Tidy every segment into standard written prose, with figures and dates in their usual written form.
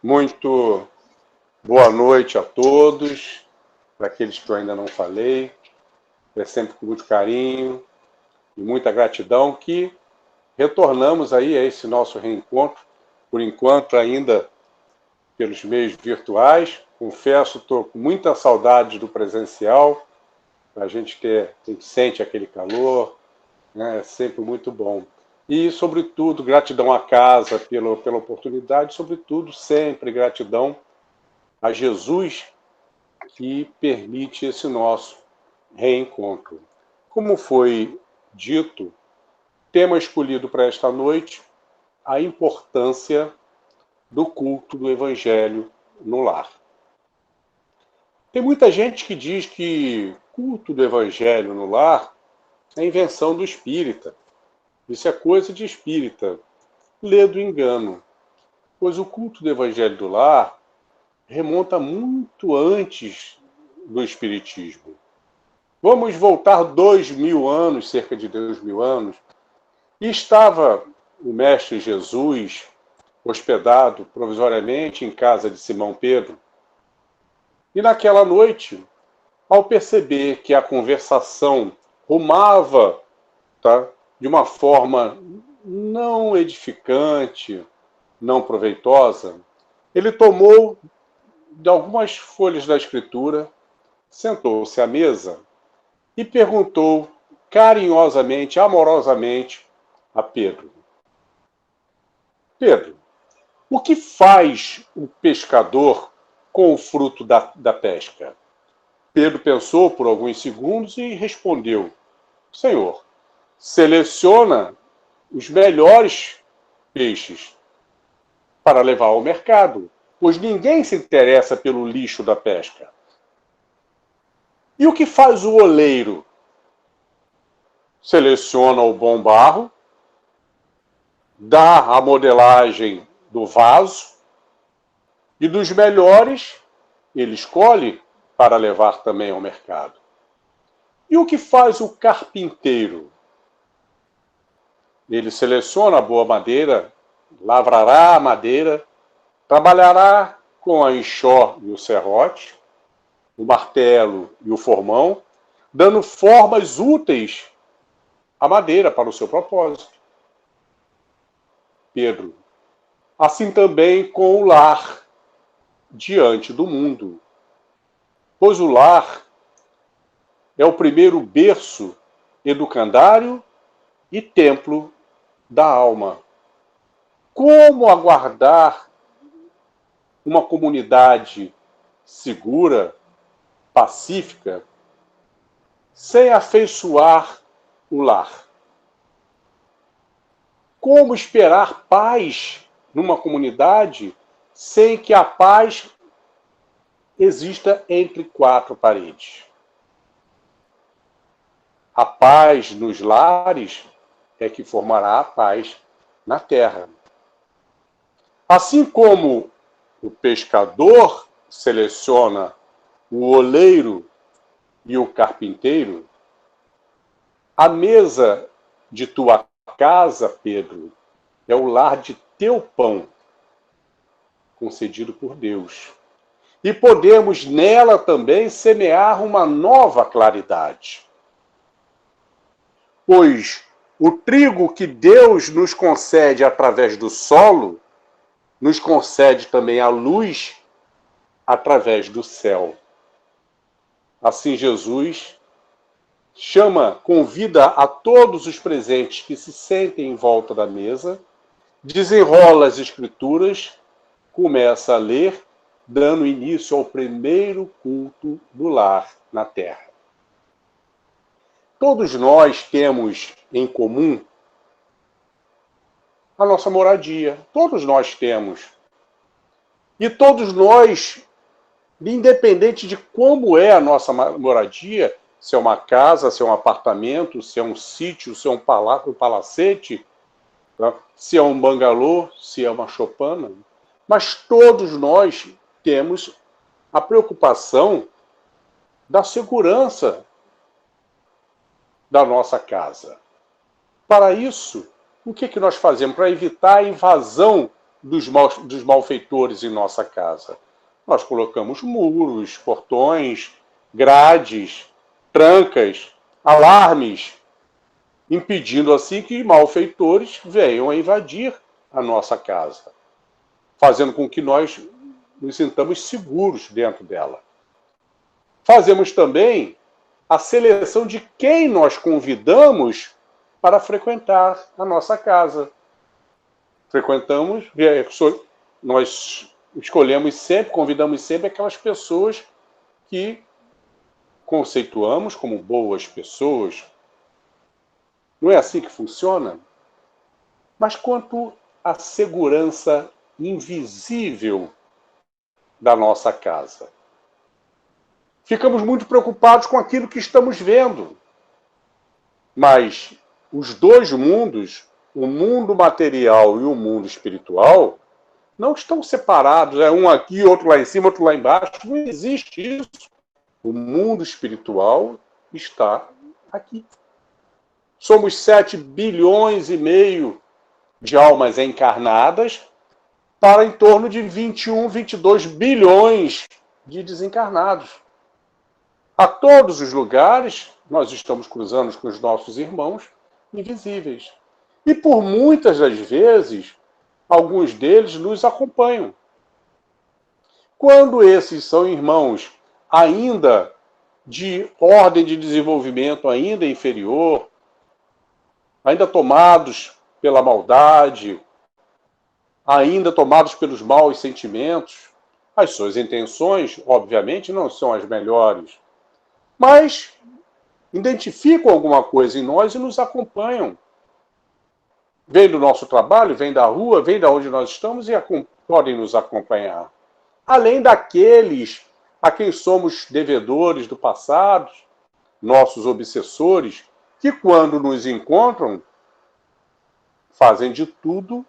Muito boa noite a todos, para aqueles que eu ainda não falei. É sempre com muito carinho e muita gratidão que retornamos aí a esse nosso reencontro, por enquanto ainda pelos meios virtuais. Confesso, estou com muita saudade do presencial, a gente sente aquele calor, né? É sempre muito bom. E, sobretudo, gratidão à casa pela oportunidade, sobretudo, sempre gratidão a Jesus que permite esse nosso reencontro. Como foi dito, tema escolhido para esta noite, a importância do culto do Evangelho no lar. Tem muita gente que diz que culto do Evangelho no lar é invenção do espírita. Isso é coisa de espírita. Lê do engano. Pois o culto do Evangelho do lar remonta muito antes do Espiritismo. Vamos voltar 2000 anos, cerca de 2000 anos, e estava o Mestre Jesus hospedado provisoriamente em casa de Simão Pedro. E naquela noite, ao perceber que a conversação rumava, de uma forma não edificante, não proveitosa, ele tomou de algumas folhas da Escritura, sentou-se à mesa e perguntou carinhosamente, amorosamente a Pedro: Pedro, o que faz o pescador com o fruto da pesca? Pedro pensou por alguns segundos e respondeu: Senhor, seleciona os melhores peixes para levar ao mercado, pois ninguém se interessa pelo lixo da pesca. E o que faz o oleiro? Seleciona o bom barro, dá a modelagem do vaso e dos melhores ele escolhe para levar também ao mercado. E o que faz o carpinteiro? Ele seleciona a boa madeira, lavrará a madeira, trabalhará com a enxó e o serrote, o martelo e o formão, dando formas úteis à madeira para o seu propósito. Pedro, assim também com o lar diante do mundo, pois o lar é o primeiro berço educandário e templo da alma. Como aguardar uma comunidade segura, pacífica, sem afeiçoar o lar? Como esperar paz numa comunidade sem que a paz exista entre quatro paredes? A paz nos lares é que formará a paz na terra. Assim como o pescador seleciona o oleiro e o carpinteiro, a mesa de tua casa, Pedro, é o lar de teu pão, concedido por Deus. E podemos nela também semear uma nova claridade. Pois o trigo que Deus nos concede através do solo, nos concede também a luz através do céu. Assim Jesus convida a todos os presentes que se sentem em volta da mesa, desenrola as escrituras, começa a ler, dando início ao primeiro culto do lar na terra. Todos nós temos em comum a nossa moradia. Todos nós temos. E todos nós, independente de como é a nossa moradia, se é uma casa, se é um apartamento, se é um sítio, se é um palacete, tá? Se é um bangalô, se é uma choupana, mas todos nós temos a preocupação da segurança da nossa casa. Para isso, o que nós fazemos? Para evitar a invasão dos malfeitores em nossa casa? Nós colocamos muros, portões, grades, trancas, alarmes, impedindo assim que malfeitores venham a invadir a nossa casa, fazendo com que nós nos sintamos seguros dentro dela. Fazemos também a seleção de quem nós convidamos para frequentar a nossa casa. Nós escolhemos sempre, convidamos sempre aquelas pessoas que conceituamos como boas pessoas. Não é assim que funciona? Mas quanto à segurança invisível da nossa casa? Ficamos muito preocupados com aquilo que estamos vendo. Mas os dois mundos, o mundo material e o mundo espiritual, não estão separados. É um aqui, outro lá em cima, outro lá embaixo. Não existe isso. O mundo espiritual está aqui. Somos 7 bilhões e meio de almas encarnadas para em torno de 21, 22 bilhões de desencarnados. A todos os lugares, nós estamos cruzando com os nossos irmãos invisíveis. E por muitas das vezes, alguns deles nos acompanham. Quando esses são irmãos ainda de ordem de desenvolvimento ainda inferior, ainda tomados pela maldade, ainda tomados pelos maus sentimentos, as suas intenções, obviamente, não são as melhores, mas identificam alguma coisa em nós e nos acompanham. Vêm do nosso trabalho, vêm da rua, vêm de onde nós estamos e podem nos acompanhar. Além daqueles a quem somos devedores do passado, nossos obsessores, que quando nos encontram, fazem de tudo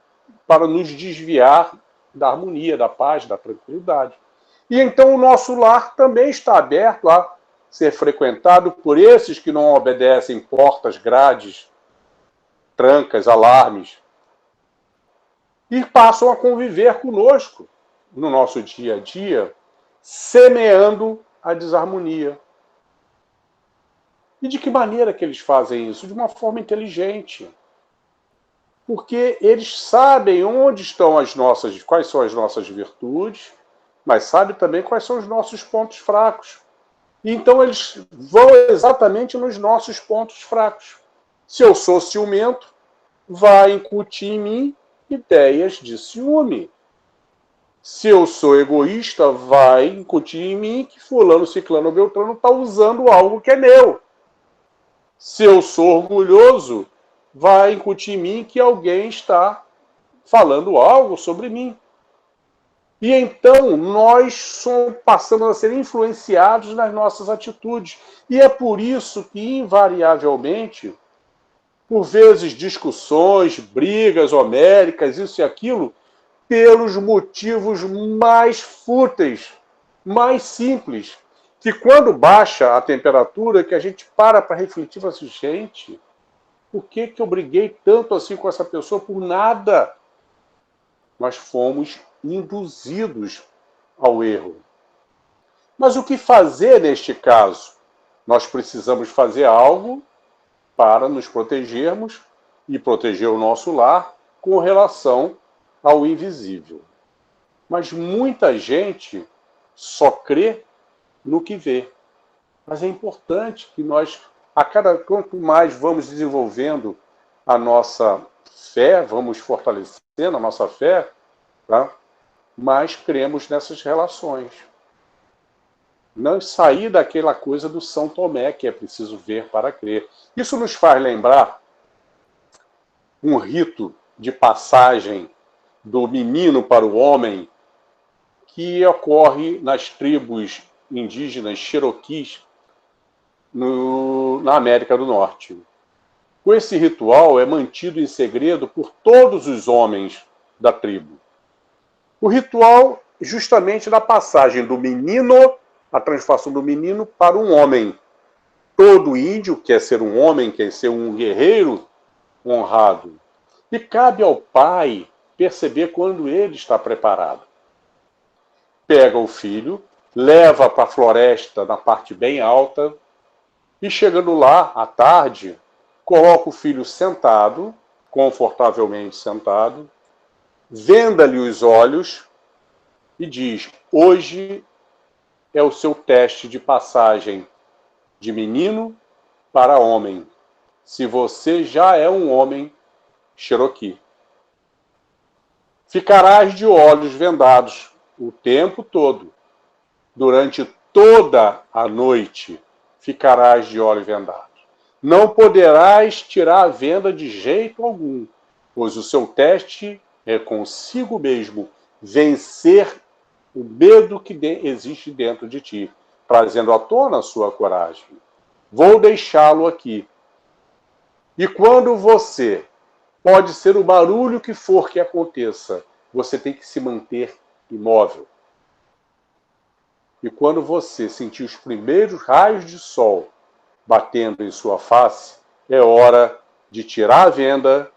para nos desviar da harmonia, da paz, da tranquilidade. E então o nosso lar também está aberto a ser frequentado por esses que não obedecem portas, grades, trancas, alarmes, e passam a conviver conosco no nosso dia a dia, semeando a desarmonia. E de que maneira que eles fazem isso? De uma forma inteligente. Porque eles sabem onde estão quais são as nossas virtudes, mas sabem também quais são os nossos pontos fracos. E então eles vão exatamente nos nossos pontos fracos. Se eu sou ciumento, vai incutir em mim ideias de ciúme. Se eu sou egoísta, vai incutir em mim que fulano, ciclano ou beltrano está usando algo que é meu. Se eu sou orgulhoso, vai incutir em mim que alguém está falando algo sobre mim. E então nós passamos a ser influenciados nas nossas atitudes. E é por isso que, invariavelmente, por vezes discussões, brigas homéricas, isso e aquilo, pelos motivos mais fúteis, mais simples, que quando baixa a temperatura, que a gente para refletir e fala assim, gente, por que eu briguei tanto assim com essa pessoa por nada? Nós fomos induzidos ao erro. Mas o que fazer neste caso? Nós precisamos fazer algo para nos protegermos e proteger o nosso lar com relação ao invisível. Mas muita gente só crê no que vê. Mas é importante que nós, quanto mais vamos desenvolvendo a nossa fé, vamos fortalecendo a nossa fé, tá? Mais cremos nessas relações. Não sair daquela coisa do São Tomé, que é preciso ver para crer. Isso nos faz lembrar um rito de passagem do menino para o homem que ocorre nas tribos indígenas Cherokees na América do Norte. Esse ritual é mantido em segredo por todos os homens da tribo. O ritual justamente da passagem do menino, a transformação do menino para um homem. Todo índio quer ser um homem, quer ser um guerreiro honrado. E cabe ao pai perceber quando ele está preparado. Pega o filho, leva para a floresta na parte bem alta e, chegando lá à tarde, coloca o filho sentado, confortavelmente sentado, venda-lhe os olhos e diz: hoje é o seu teste de passagem de menino para homem, se você já é um homem Cherokee. Ficarás de olhos vendados o tempo todo. Durante toda a noite ficarás de olhos vendados. Não poderás tirar a venda de jeito algum, pois o seu teste é consigo mesmo vencer o medo que existe dentro de ti, trazendo à tona a sua coragem. Vou deixá-lo aqui. E quando você, pode ser o barulho que for que aconteça, você tem que se manter imóvel. E quando você sentir os primeiros raios de sol batendo em sua face, é hora de tirar a venda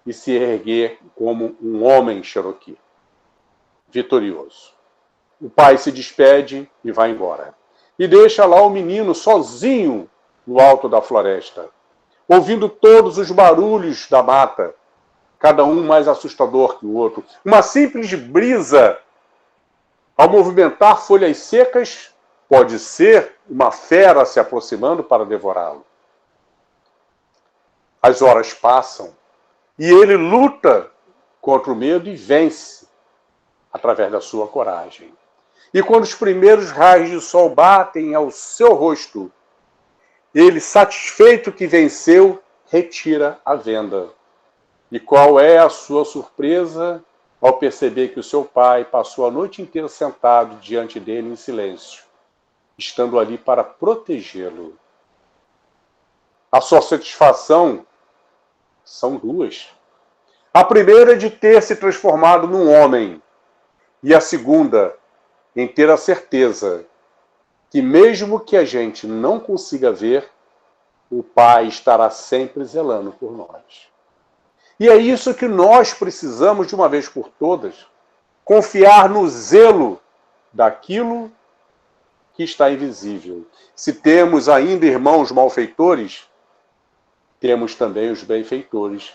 e se erguer como um homem Cherokee, vitorioso. O pai se despede e vai embora. E deixa lá o menino sozinho no alto da floresta, ouvindo todos os barulhos da mata, cada um mais assustador que o outro. Uma simples brisa, ao movimentar folhas secas, pode ser uma fera se aproximando para devorá-lo. As horas passam e ele luta contra o medo e vence através da sua coragem. E quando os primeiros raios de sol batem ao seu rosto, ele, satisfeito que venceu, retira a venda. E qual é a sua surpresa ao perceber que o seu pai passou a noite inteira sentado diante dele em silêncio, estando ali para protegê-lo? A sua satisfação são duas. A primeira é de ter se transformado num homem, e a segunda, em ter a certeza que mesmo que a gente não consiga ver, o Pai estará sempre zelando por nós. E é isso que nós precisamos, de uma vez por todas, confiar no zelo daquilo que está invisível. Se temos ainda irmãos malfeitores, temos também os benfeitores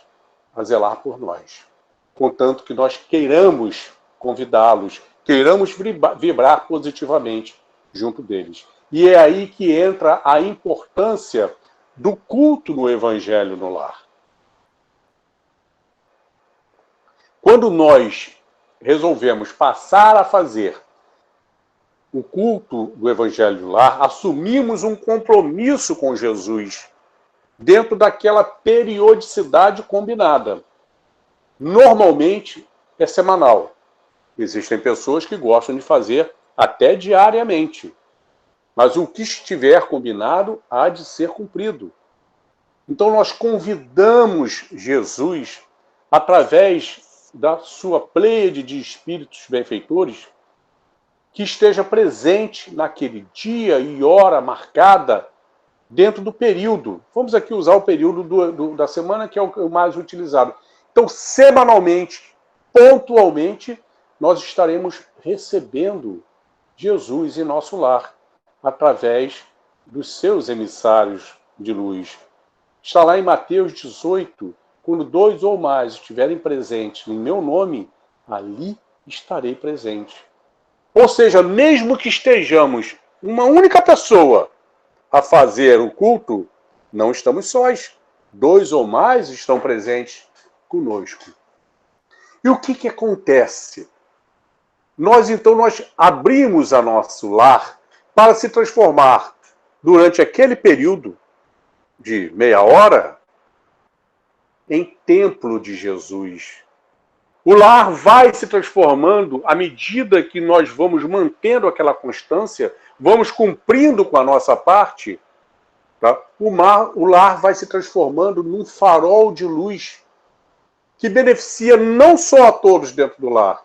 a zelar por nós. Contanto que nós queiramos convidá-los, queiramos vibrar positivamente junto deles. E é aí que entra a importância do culto no Evangelho no lar. Quando nós resolvemos passar a fazer o culto do Evangelho no lar, assumimos um compromisso com Jesus dentro daquela periodicidade combinada. Normalmente é semanal. Existem pessoas que gostam de fazer até diariamente. Mas o que estiver combinado há de ser cumprido. Então nós convidamos Jesus, através da sua pleiade de espíritos benfeitores, que esteja presente naquele dia e hora marcada dentro do período. Vamos aqui usar o período da semana, que é o mais utilizado. Então, semanalmente, pontualmente, nós estaremos recebendo Jesus em nosso lar, através dos seus emissários de luz. Está lá em Mateus 18, quando 2 ou mais estiverem presentes em meu nome, ali estarei presente. Ou seja, mesmo que estejamos uma única pessoa a fazer o culto, não estamos sós. 2 ou mais estão presentes conosco. E o que acontece? Nós abrimos a nosso lar para se transformar, durante aquele período de meia hora, em templo de Jesus. O lar vai se transformando à medida que nós vamos mantendo aquela constância, vamos cumprindo com a nossa parte, tá? O lar vai se transformando num farol de luz que beneficia não só a todos dentro do lar,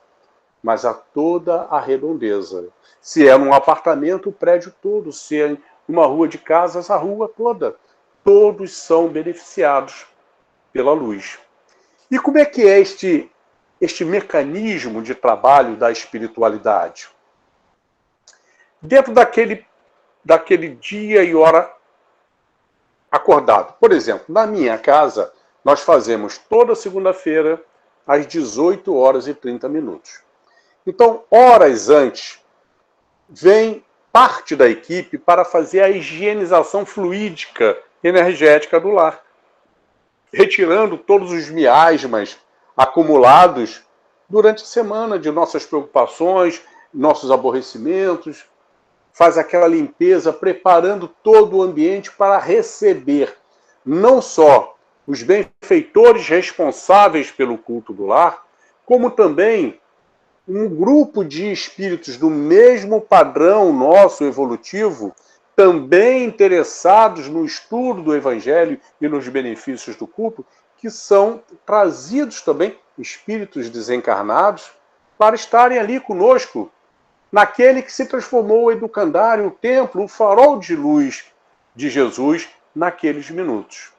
mas a toda a redondeza. Se é num apartamento, o prédio todo. Se é numa rua de casas, a rua toda. Todos são beneficiados pela luz. E como é que é este este mecanismo de trabalho da espiritualidade? Dentro daquele dia e hora acordado. Por exemplo, na minha casa, nós fazemos toda segunda-feira às 18 horas e 30 minutos. Então, horas antes, vem parte da equipe para fazer a higienização fluídica energética do lar, retirando todos os miasmas acumulados durante a semana de nossas preocupações, nossos aborrecimentos, faz aquela limpeza, preparando todo o ambiente para receber não só os benfeitores responsáveis pelo culto do lar, como também um grupo de espíritos do mesmo padrão nosso evolutivo, também interessados no estudo do Evangelho e nos benefícios do culto, que são trazidos também, espíritos desencarnados, para estarem ali conosco, naquele que se transformou o educandário, o templo, o farol de luz de Jesus, naqueles minutos.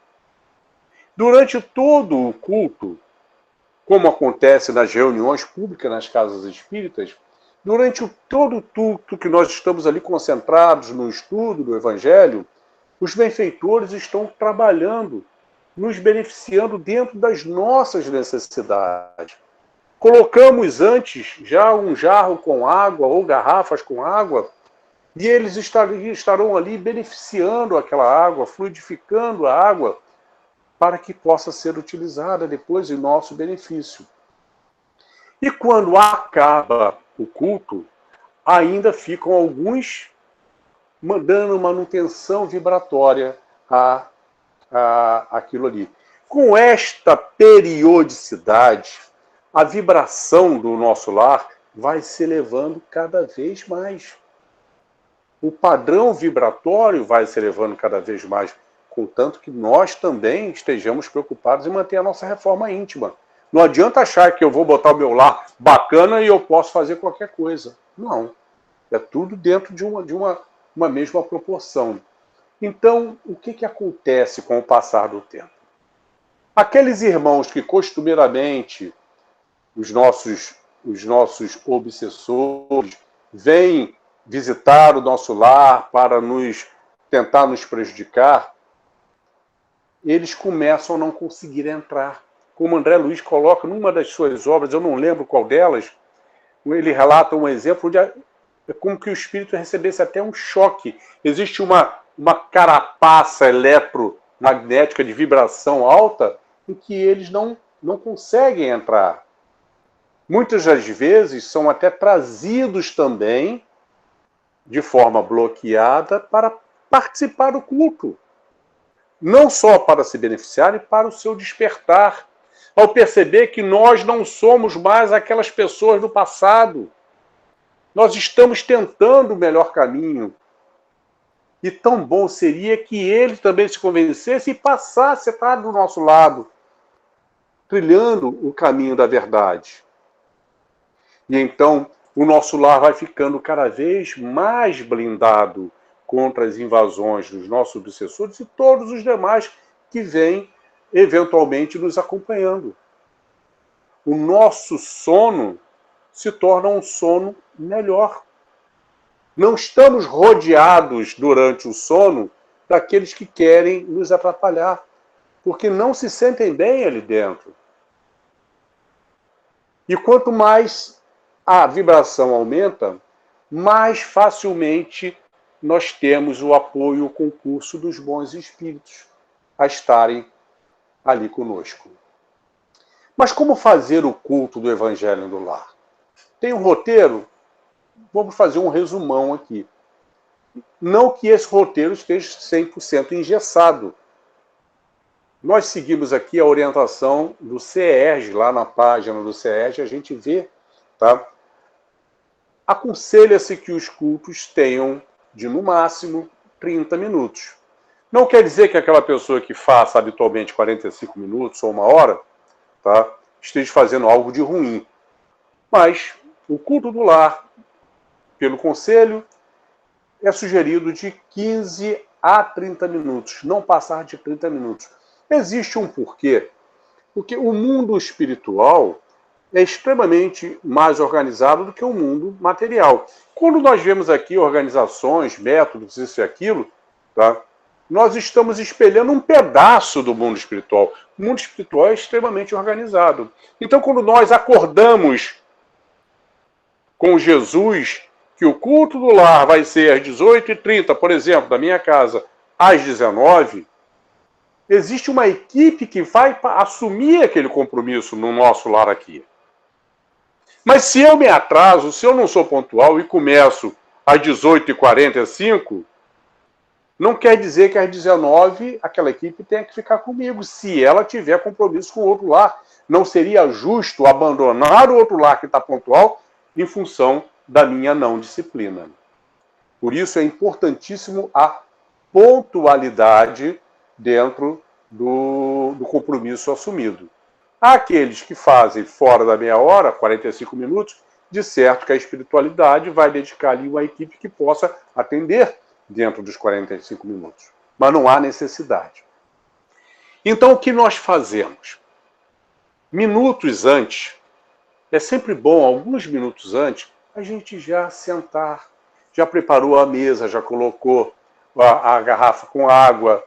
Durante todo o culto, como acontece nas reuniões públicas nas casas espíritas, durante todo o culto que nós estamos ali concentrados no estudo do Evangelho, os benfeitores estão trabalhando, nos beneficiando dentro das nossas necessidades. Colocamos antes já um jarro com água ou garrafas com água, e eles estarão ali beneficiando aquela água, fluidificando a água, para que possa ser utilizada depois em nosso benefício. E quando acaba o culto, ainda ficam alguns dando manutenção vibratória àquilo ali. Com esta periodicidade, a vibração do nosso lar vai se elevando cada vez mais. O padrão vibratório vai se elevando cada vez mais, contanto que nós também estejamos preocupados em manter a nossa reforma íntima. Não adianta achar que eu vou botar o meu lar bacana e eu posso fazer qualquer coisa. Não. É tudo dentro de uma mesma proporção. Então, o que acontece com o passar do tempo? Aqueles irmãos que costumeiramente os nossos obsessores vêm visitar o nosso lar para tentar nos prejudicar, eles começam a não conseguir entrar. Como André Luiz coloca numa das suas obras, eu não lembro qual delas, ele relata um exemplo onde é como que o espírito recebesse até um choque. Existe uma carapaça eletromagnética de vibração alta em que eles não conseguem entrar. Muitas das vezes são até trazidos também de forma bloqueada para participar do culto. Não só para se beneficiarem, para o seu despertar. Ao perceber que nós não somos mais aquelas pessoas do passado. Nós estamos tentando o melhor caminho. E tão bom seria que ele também se convencesse e passasse a estar do nosso lado, trilhando o caminho da verdade. E então o nosso lar vai ficando cada vez mais blindado contra as invasões dos nossos obsessores e todos os demais que vêm eventualmente nos acompanhando. O nosso sono se torna um sono melhor. Não estamos rodeados durante o sono daqueles que querem nos atrapalhar, porque não se sentem bem ali dentro. E quanto mais a vibração aumenta, mais facilmente nós temos o apoio, o concurso dos bons espíritos a estarem ali conosco. Mas como fazer o culto do Evangelho do Lar? Tem um roteiro? Vamos fazer um resumão aqui. Não que esse roteiro esteja 100% engessado. Nós seguimos aqui a orientação do CERJ, lá na página do CERJ, a gente vê, tá? Aconselha-se que os cultos tenham de, no máximo, 30 minutos. Não quer dizer que aquela pessoa que faça habitualmente 45 minutos ou 1 hora, tá, esteja fazendo algo de ruim. Mas o culto do lar, pelo conselho, é sugerido de 15 a 30 minutos, não passar de 30 minutos. Existe um porquê. Porque o mundo espiritual, é extremamente mais organizado do que o mundo material. Quando nós vemos aqui organizações, métodos, isso e aquilo, tá? Nós estamos espelhando um pedaço do mundo espiritual. O mundo espiritual é extremamente organizado. Então, quando nós acordamos com Jesus, que o culto do lar vai ser às 18h30, por exemplo, da minha casa, às 19h, existe uma equipe que vai assumir aquele compromisso no nosso lar aqui. Mas se eu me atraso, se eu não sou pontual e começo às 18h45, não quer dizer que às 19h aquela equipe tenha que ficar comigo, se ela tiver compromisso com o outro lar. Não seria justo abandonar o outro lar que está pontual em função da minha não disciplina. Por isso é importantíssimo a pontualidade dentro do compromisso assumido. Há aqueles que fazem fora da meia hora, 45 minutos, de certo que a espiritualidade vai dedicar ali uma equipe que possa atender dentro dos 45 minutos. Mas não há necessidade. Então, o que nós fazemos? Minutos antes, é sempre bom, alguns minutos antes, a gente já sentar, já preparou a mesa, já colocou a garrafa com água,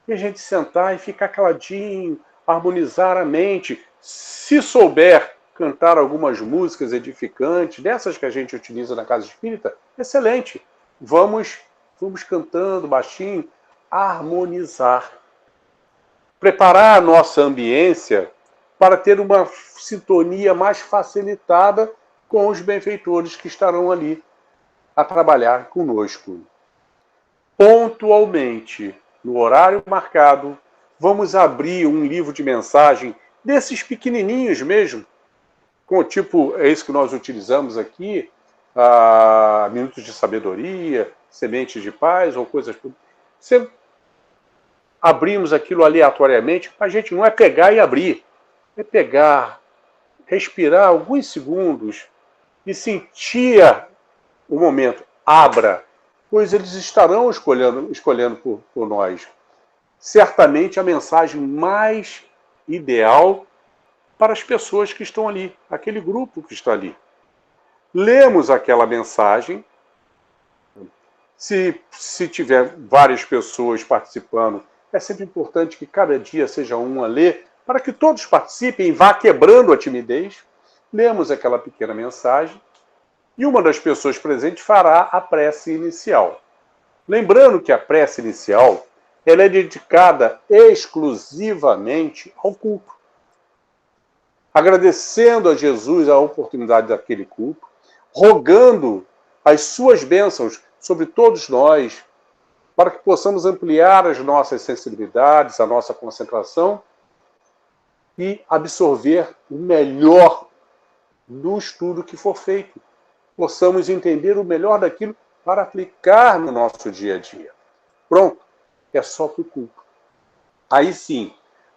e a gente sentar e ficar caladinho, harmonizar a mente. Se souber cantar algumas músicas edificantes, dessas que a gente utiliza na casa espírita, excelente. Vamos cantando baixinho, harmonizar. Preparar a nossa ambiência para ter uma sintonia mais facilitada com os benfeitores que estarão ali a trabalhar conosco. Pontualmente, no horário marcado, vamos abrir um livro de mensagem desses pequenininhos mesmo, com tipo, é isso que nós utilizamos aqui, Minutos de Sabedoria, Sementes de Paz ou coisas... Você abrimos aquilo aleatoriamente, a gente não é pegar e abrir, é pegar, respirar alguns segundos e sentir o momento. Abra, pois eles estarão escolhendo por nós. Certamente a mensagem mais ideal para as pessoas que estão ali, aquele grupo que está ali. Lemos aquela mensagem. Se tiver várias pessoas participando, é sempre importante que cada dia seja um a ler, para que todos participem e vá quebrando a timidez. Lemos aquela pequena mensagem e uma das pessoas presentes fará a prece inicial. Lembrando que a prece inicial ela é dedicada exclusivamente ao culto. Agradecendo a Jesus a oportunidade daquele culto, rogando as suas bênçãos sobre todos nós, para que possamos ampliar as nossas sensibilidades, a nossa concentração e absorver o melhor do estudo que for feito. Possamos entender o melhor daquilo para aplicar no nosso dia a dia. Pronto, é só para o culto. Aí sim,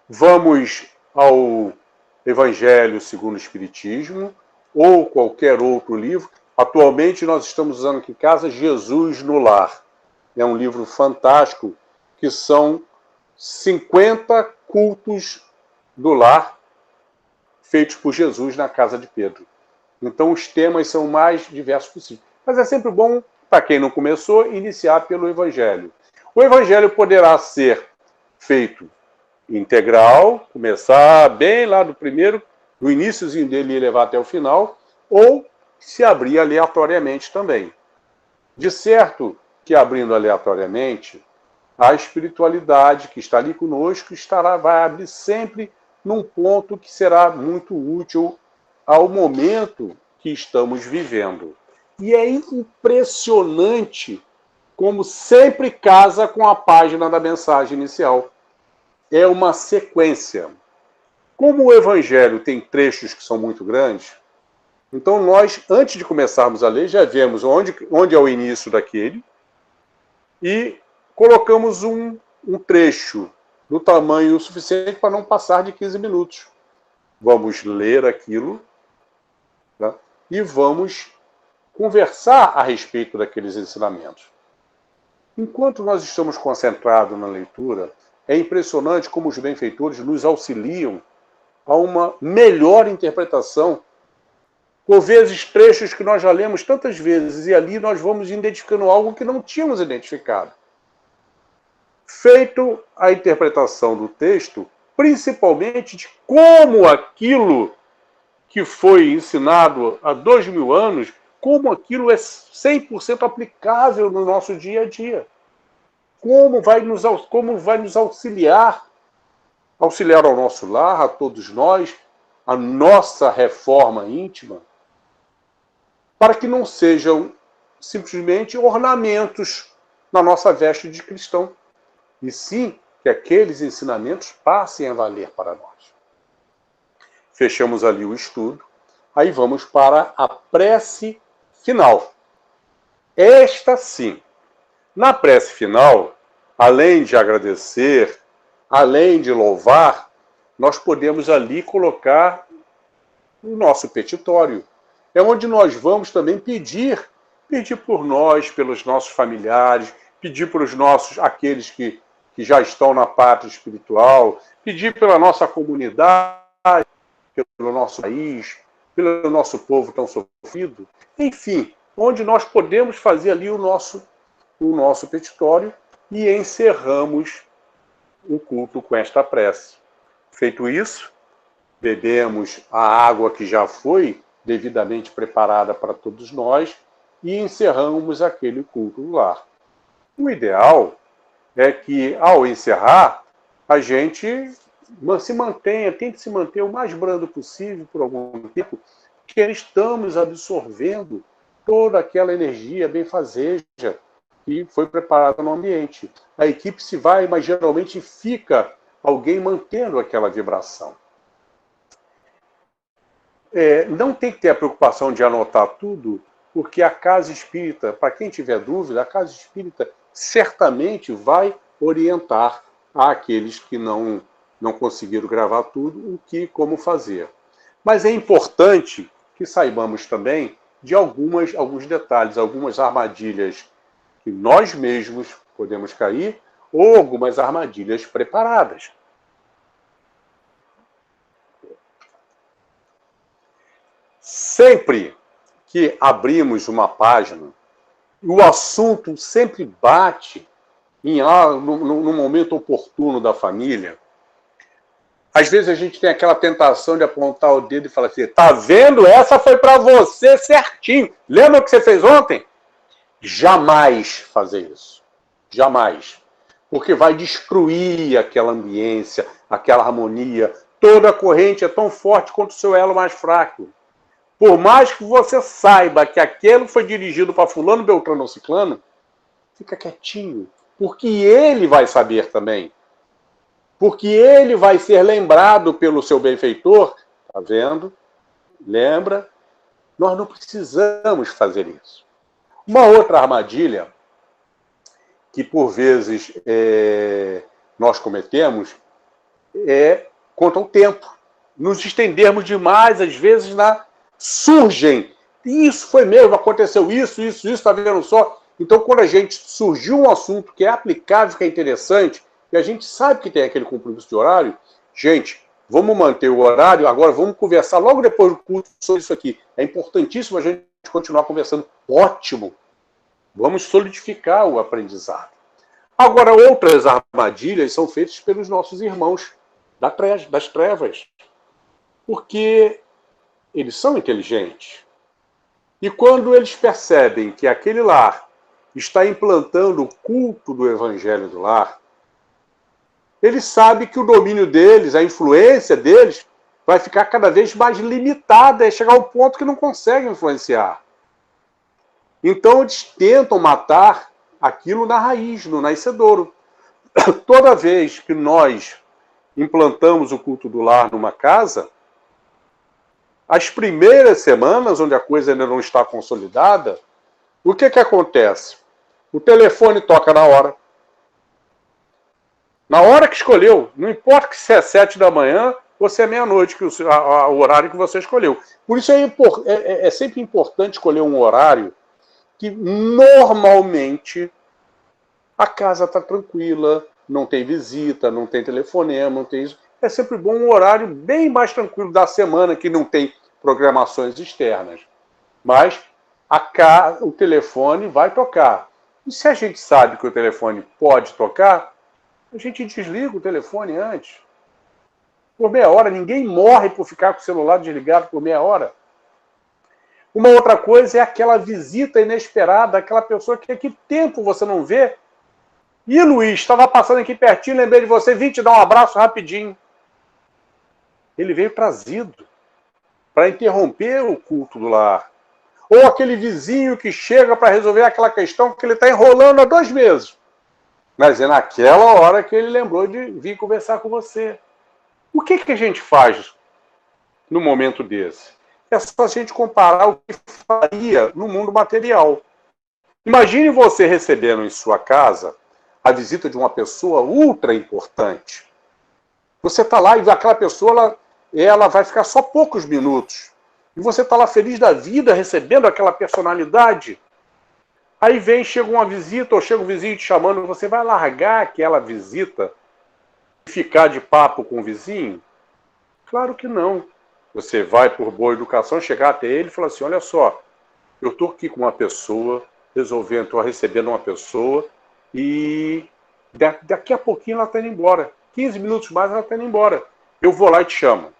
vamos ao Evangelho segundo o Espiritismo ou qualquer outro livro. Atualmente nós estamos usando aqui em casa Jesus no Lar. É um livro fantástico, que são 50 cultos do lar feitos por Jesus na casa de Pedro. Então os temas são o mais diversos possível. Mas é sempre bom, para quem não começou, iniciar pelo Evangelho. O Evangelho poderá ser feito integral, começar bem lá do primeiro, do iníciozinho dele e levar até o final, ou se abrir aleatoriamente também. De certo que abrindo aleatoriamente, a espiritualidade que está ali conosco vai abrir sempre num ponto que será muito útil ao momento que estamos vivendo. E é impressionante como sempre casa com a página da mensagem inicial. É uma sequência. Como o Evangelho tem trechos que são muito grandes, então nós, antes de começarmos a ler, já vemos onde é o início daquele e colocamos um trecho do tamanho suficiente para não passar de 15 minutos. Vamos ler aquilo, tá? E vamos conversar a respeito daqueles ensinamentos. Enquanto nós estamos concentrados na leitura, é impressionante como os benfeitores nos auxiliam a uma melhor interpretação por vezes trechos que nós já lemos tantas vezes, e ali nós vamos identificando algo que não tínhamos identificado. Feito a interpretação do texto, principalmente de como aquilo que foi ensinado há 2000 anos, como aquilo é 100% aplicável no nosso dia a dia. Como vai nos auxiliar ao nosso lar, a todos nós, a nossa reforma íntima, para que não sejam simplesmente ornamentos na nossa veste de cristão, e sim que aqueles ensinamentos passem a valer para nós. Fechamos ali o estudo, aí vamos para a prece final. Esta sim. Na prece final, além de agradecer, além de louvar, nós podemos ali colocar o nosso petitório. É onde nós vamos também pedir por nós, pelos nossos familiares, pedir por aqueles que já estão na pátria espiritual, pedir pela nossa comunidade, pelo nosso país, pelo nosso povo tão sofrido, enfim, onde nós podemos fazer ali o nosso petitório e encerramos o culto com esta prece. Feito isso, bebemos a água que já foi devidamente preparada para todos nós e encerramos aquele culto do lar. O ideal é que, ao encerrar, a gente tente se manter o mais brando possível por algum tempo, porque estamos absorvendo toda aquela energia benfazeja que foi preparada no ambiente. A equipe se vai, mas geralmente fica alguém mantendo aquela vibração. Não tem que ter a preocupação de anotar tudo, porque a casa espírita, para quem tiver dúvida, a casa espírita certamente vai orientar àqueles que não conseguiram gravar tudo, como fazer. Mas é importante que saibamos também de alguns detalhes, algumas armadilhas que nós mesmos podemos cair, ou algumas armadilhas preparadas. Sempre que abrimos uma página, o assunto sempre bate no momento oportuno da família. Às vezes a gente tem aquela tentação de apontar o dedo e falar assim, tá vendo? Essa foi para você certinho. Lembra o que você fez ontem? Jamais fazer isso. Jamais. Porque vai destruir aquela ambiência, aquela harmonia. Toda a corrente é tão forte quanto o seu elo mais fraco. Por mais que você saiba que aquilo foi dirigido para fulano, beltrano ou ciclano, fica quietinho. Porque ele vai saber também. Porque ele vai ser lembrado pelo seu benfeitor. Tá vendo? Lembra? Nós não precisamos fazer isso. Uma outra armadilha que, por vezes, nós cometemos é quanto ao tempo. Nos estendermos demais, às vezes, surgem. Isso foi mesmo, aconteceu isso, tá vendo só? Então, quando a gente surgiu um assunto que é aplicável, que é interessante, e a gente sabe que tem aquele compromisso de horário, gente, vamos manter o horário, agora vamos conversar logo depois do culto sobre isso aqui. É importantíssimo a gente continuar conversando. Ótimo! Vamos solidificar o aprendizado. Agora, outras armadilhas são feitas pelos nossos irmãos das trevas. Porque eles são inteligentes. E quando eles percebem que aquele lar está implantando o culto do evangelho do lar, eles sabem que o domínio deles, a influência deles, vai ficar cada vez mais limitada, e chegar ao ponto que não conseguem influenciar. Então eles tentam matar aquilo na raiz, no nascedouro. Toda vez que nós implantamos o culto do lar numa casa, as primeiras semanas, onde a coisa ainda não está consolidada, o que acontece? O telefone toca na hora. Na hora que escolheu. Não importa se é 7 da manhã ou se é meia-noite, o horário que você escolheu. Por isso é sempre importante escolher um horário que normalmente a casa está tranquila, não tem visita, não tem telefonema, não tem isso. É sempre bom um horário bem mais tranquilo da semana, que não tem programações externas. Mas o telefone vai tocar. E se a gente sabe que o telefone pode tocar, a gente desliga o telefone antes. Por meia hora, ninguém morre por ficar com o celular desligado por meia hora. Uma outra coisa é aquela visita inesperada, aquela pessoa que há que tempo você não vê. E Luiz, estava passando aqui pertinho, lembrei de você, vim te dar um abraço rapidinho. Ele veio trazido para interromper o culto do lar. Ou aquele vizinho que chega para resolver aquela questão que ele está enrolando há 2 meses. Mas é naquela hora que ele lembrou de vir conversar com você. O que a gente faz no momento desse? É só a gente comparar o que faria no mundo material. Imagine você recebendo em sua casa a visita de uma pessoa ultra importante. Você está lá e aquela pessoa ela vai ficar só poucos minutos. E você está lá feliz da vida, recebendo aquela personalidade. Aí chega uma visita, ou chega um vizinho te chamando, você vai largar aquela visita e ficar de papo com o vizinho? Claro que não. Você vai, por boa educação, chegar até ele e falar assim, olha só, eu estou aqui com uma pessoa, estou recebendo uma pessoa, e daqui a pouquinho ela está indo embora. 15 minutos mais ela está indo embora. Eu vou lá e te chamo.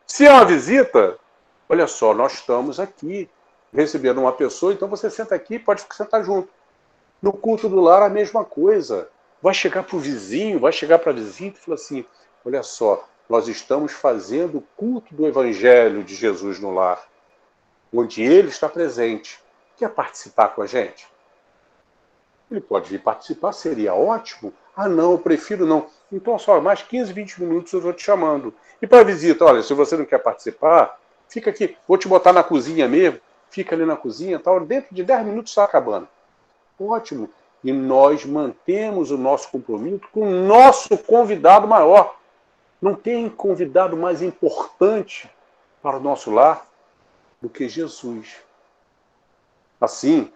Se é uma visita, olha só, nós estamos aqui recebendo uma pessoa, então você senta aqui, pode sentar junto. No culto do lar, a mesma coisa. Vai chegar para o vizinho, vai chegar para a vizinha e falar assim, olha só, nós estamos fazendo o culto do Evangelho de Jesus no lar, onde ele está presente. Quer participar com a gente? Ele pode vir participar, seria ótimo. Ah, não, eu prefiro não. Então, só mais 15, 20 minutos eu estou te chamando. E para a visita, olha, se você não quer participar, fica aqui. Vou te botar na cozinha mesmo. Fica ali na cozinha, tal. Dentro de 10 minutos está acabando. Ótimo. E nós mantemos o nosso compromisso com o nosso convidado maior. Não tem convidado mais importante para o nosso lar do que Jesus. Assim,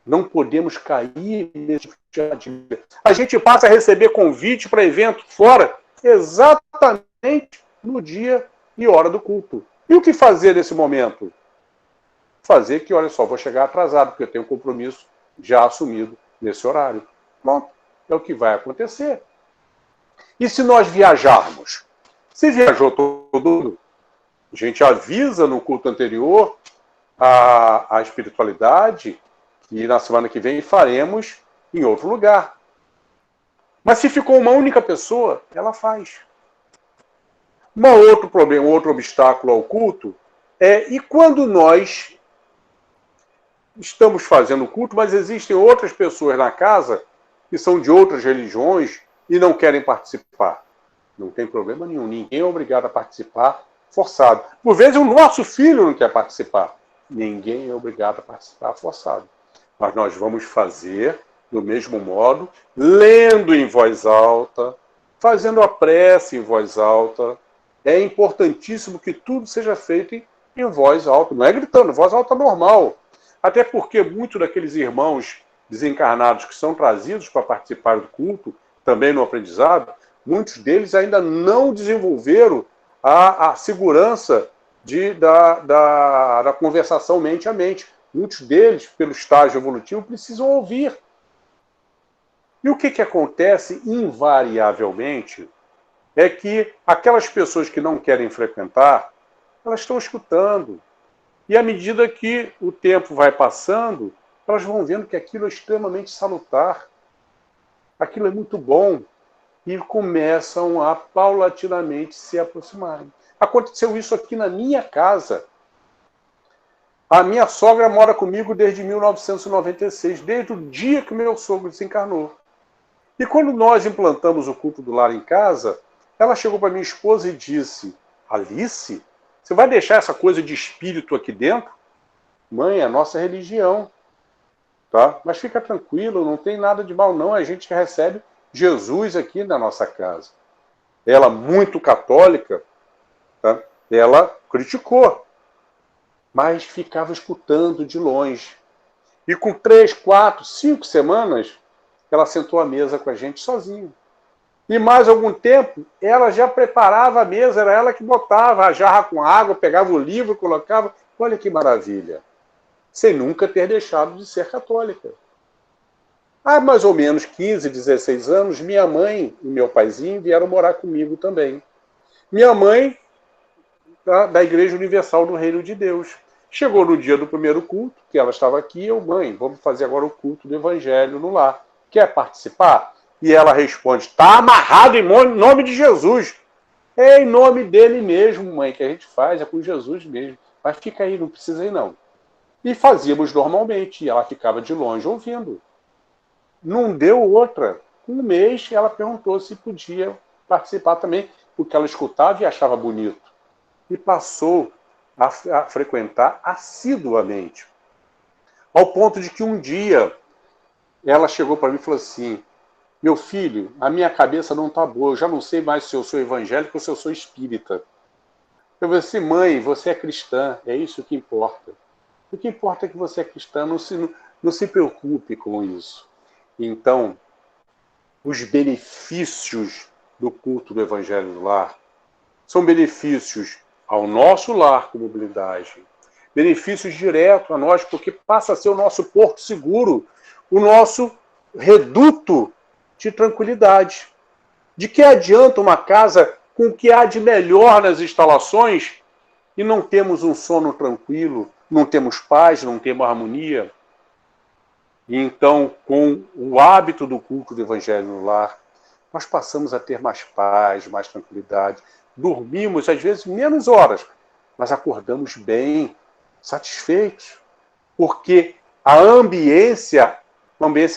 não podemos cair nesse tipo de... A gente passa a receber convite para evento fora exatamente no dia e hora do culto. E o que fazer nesse momento? Fazer que, olha só, vou chegar atrasado, porque eu tenho um compromisso já assumido nesse horário. Pronto, é o que vai acontecer. E se nós viajarmos? Se viajou todo mundo, a gente avisa no culto anterior a espiritualidade e na semana que vem faremos em outro lugar. Mas se ficou uma única pessoa, ela faz. Um outro problema, outro obstáculo ao culto e quando nós estamos fazendo o culto, mas existem outras pessoas na casa que são de outras religiões e não querem participar. Não tem problema nenhum, ninguém é obrigado a participar forçado. Por vezes o nosso filho não quer participar. Ninguém é obrigado a participar forçado. Mas nós vamos fazer do mesmo modo, lendo em voz alta, fazendo a prece em voz alta. É importantíssimo que tudo seja feito em voz alta. Não é gritando, voz alta normal. Até porque muitos daqueles irmãos desencarnados que são trazidos para participar do culto, também no aprendizado, muitos deles ainda não desenvolveram a segurança da conversação mente a mente. Muitos deles, pelo estágio evolutivo, precisam ouvir. E o que acontece invariavelmente é que aquelas pessoas que não querem frequentar, elas estão escutando. E à medida que o tempo vai passando, elas vão vendo que aquilo é extremamente salutar. Aquilo é muito bom. E começam a paulatinamente se aproximarem. Aconteceu isso aqui na minha casa. A minha sogra mora comigo desde 1996, desde o dia que meu sogro desencarnou. E quando nós implantamos o culto do lar em casa, ela chegou para minha esposa e disse, Alice, você vai deixar essa coisa de espírito aqui dentro? Mãe, é a nossa religião. Tá? Mas fica tranquilo, não tem nada de mal não, a gente recebe Jesus aqui na nossa casa. Ela, muito católica, tá? Ela criticou, mas ficava escutando de longe. E com 3, 4, 5 semanas, ela sentou à mesa com a gente sozinha. E mais algum tempo, ela já preparava a mesa, era ela que botava a jarra com água, pegava o livro, colocava. Olha que maravilha. Sem nunca ter deixado de ser católica. Há mais ou menos 15, 16 anos, minha mãe e meu paizinho vieram morar comigo também. Minha mãe, da Igreja Universal do Reino de Deus. Chegou no dia do primeiro culto, que ela estava aqui, eu, mãe, vamos fazer agora o culto do Evangelho no lar. Quer participar? E ela responde, está amarrado em nome de Jesus. É em nome dele mesmo, mãe, que a gente faz, é com Jesus mesmo. Mas fica aí, não precisa ir não. E fazíamos normalmente, e ela ficava de longe ouvindo. Não deu outra. Um mês ela perguntou se podia participar também, porque ela escutava e achava bonito. E passou a frequentar assiduamente. Ao ponto de que um dia ela chegou para mim e falou assim, meu filho, a minha cabeça não está boa, eu já não sei mais se eu sou evangélico ou se eu sou espírita. Eu falei assim, mãe, você é cristã, é isso que importa. O que importa é que você é cristã, não se preocupe com isso. Então, os benefícios do culto do Evangelho no lar são benefícios ao nosso lar como blindagem, benefícios diretos a nós, porque passa a ser o nosso porto seguro, o nosso reduto de tranquilidade. De que adianta uma casa com o que há de melhor nas instalações e não temos um sono tranquilo, não temos paz, não temos harmonia? E então, com o hábito do culto do Evangelho no lar, nós passamos a ter mais paz, mais tranquilidade. Dormimos, às vezes, menos horas, mas acordamos bem, satisfeitos, porque a ambiência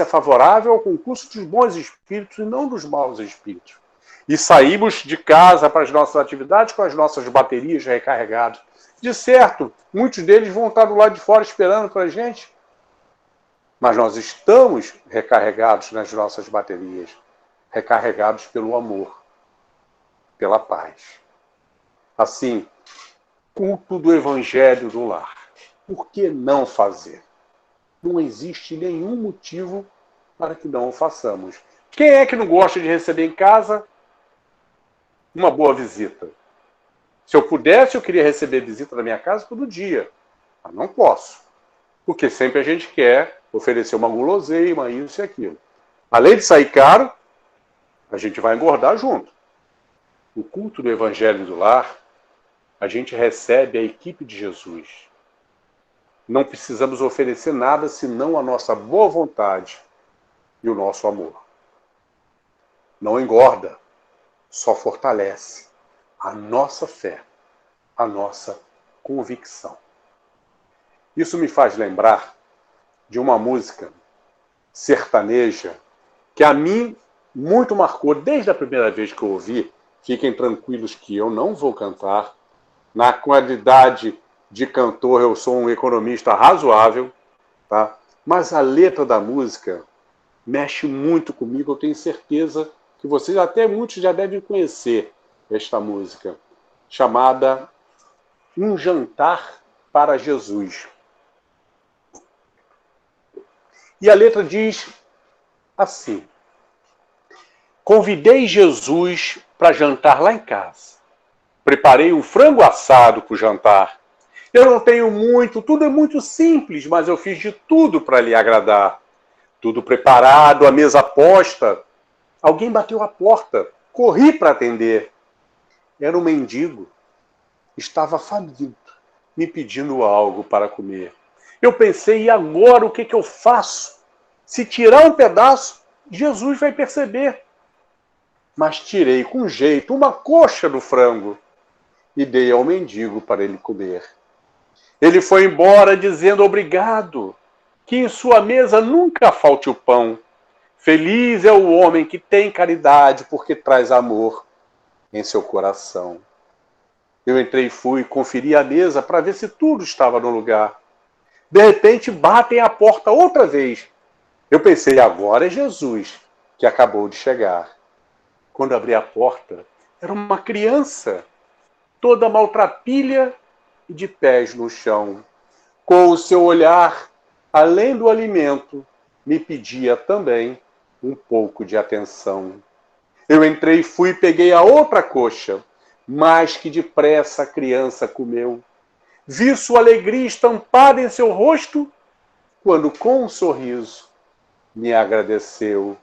favorável ao concurso dos bons espíritos e não dos maus espíritos. E saímos de casa para as nossas atividades com as nossas baterias recarregadas. De certo, muitos deles vão estar do lado de fora esperando para a gente, mas nós estamos recarregados nas nossas baterias, recarregados pelo amor, pela paz. Assim, culto do Evangelho do lar. Por que não fazer? Não existe nenhum motivo para que não o façamos. Quem é que não gosta de receber em casa uma boa visita? Se eu pudesse, eu queria receber visita na minha casa todo dia. Mas não posso. Porque sempre a gente quer oferecer uma guloseima, isso e aquilo. Além de sair caro, a gente vai engordar junto. O culto do Evangelho do lar, a gente recebe a equipe de Jesus. Não precisamos oferecer nada senão a nossa boa vontade e o nosso amor. Não engorda, só fortalece a nossa fé, a nossa convicção. Isso me faz lembrar de uma música sertaneja que a mim muito marcou desde a primeira vez que eu ouvi. Fiquem tranquilos que eu não vou cantar. Na qualidade de cantor, eu sou um economista razoável, tá? Mas a letra da música mexe muito comigo. Eu tenho certeza que vocês, até muitos, já devem conhecer esta música, chamada Um Jantar para Jesus. E a letra diz assim: convidei Jesus para jantar lá em casa. Preparei um frango assado para o jantar. Eu não tenho muito, tudo é muito simples, mas eu fiz de tudo para lhe agradar. Tudo preparado, a mesa posta. Alguém bateu a porta. Corri para atender. Era um mendigo. Estava faminto, me pedindo algo para comer. Eu pensei, e agora o que eu faço? Se tirar um pedaço, Jesus vai perceber. Mas tirei com jeito uma coxa do frango e dei ao mendigo para ele comer. Ele foi embora dizendo obrigado, que em sua mesa nunca falte o pão. Feliz é o homem que tem caridade, porque traz amor em seu coração. Eu entrei e fui, conferi a mesa para ver se tudo estava no lugar. De repente, batem a porta outra vez. Eu pensei, agora é Jesus que acabou de chegar. Quando abri a porta, era uma criança, toda maltrapilha e de pés no chão. Com o seu olhar, além do alimento, me pedia também um pouco de atenção. Eu entrei, fui e peguei a outra coxa, mas que depressa a criança comeu. Vi sua alegria estampada em seu rosto, quando com um sorriso me agradeceu.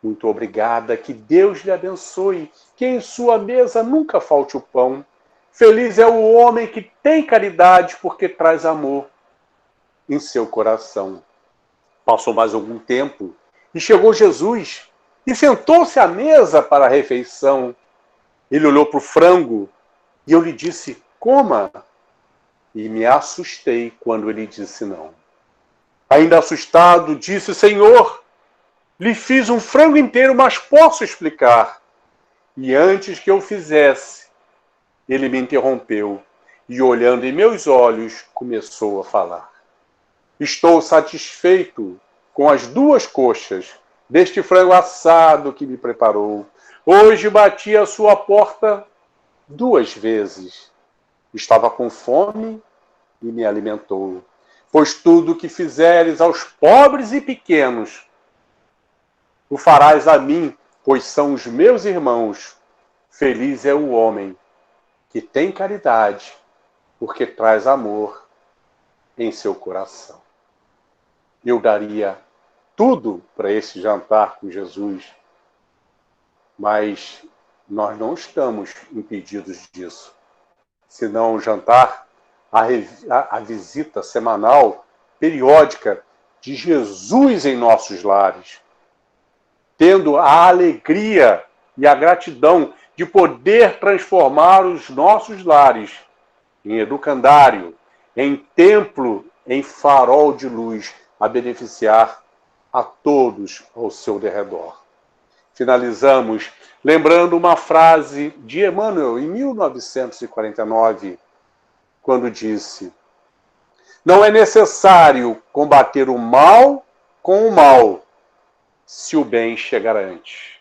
Muito obrigada, que Deus lhe abençoe, que em sua mesa nunca falte o pão. Feliz é o homem que tem caridade, porque traz amor em seu coração. Passou mais algum tempo e chegou Jesus e sentou-se à mesa para a refeição. Ele olhou para o frango e eu lhe disse, coma. E me assustei quando ele disse não. Ainda assustado, disse, Senhor, lhe fiz um frango inteiro, mas posso explicar. E antes que eu fizesse, ele me interrompeu e, olhando em meus olhos, começou a falar. Estou satisfeito com as 2 coxas deste frango assado que me preparou. Hoje bati a sua porta 2 vezes. Estava com fome e me alimentou. Pois tudo que fizeres aos pobres e pequenos, o farás a mim, pois são os meus irmãos. Feliz é o homem que tem caridade, porque traz amor em seu coração. Eu daria tudo para esse jantar com Jesus, mas nós não estamos impedidos disso. Senão o jantar, a visita semanal, periódica, de Jesus em nossos lares, tendo a alegria e a gratidão de poder transformar os nossos lares em educandário, em templo, em farol de luz, a beneficiar a todos ao seu derredor. Finalizamos lembrando uma frase de Emmanuel, em 1949, quando disse: não é necessário combater o mal com o mal, se o bem chegar antes.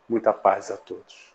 Muita paz a todos.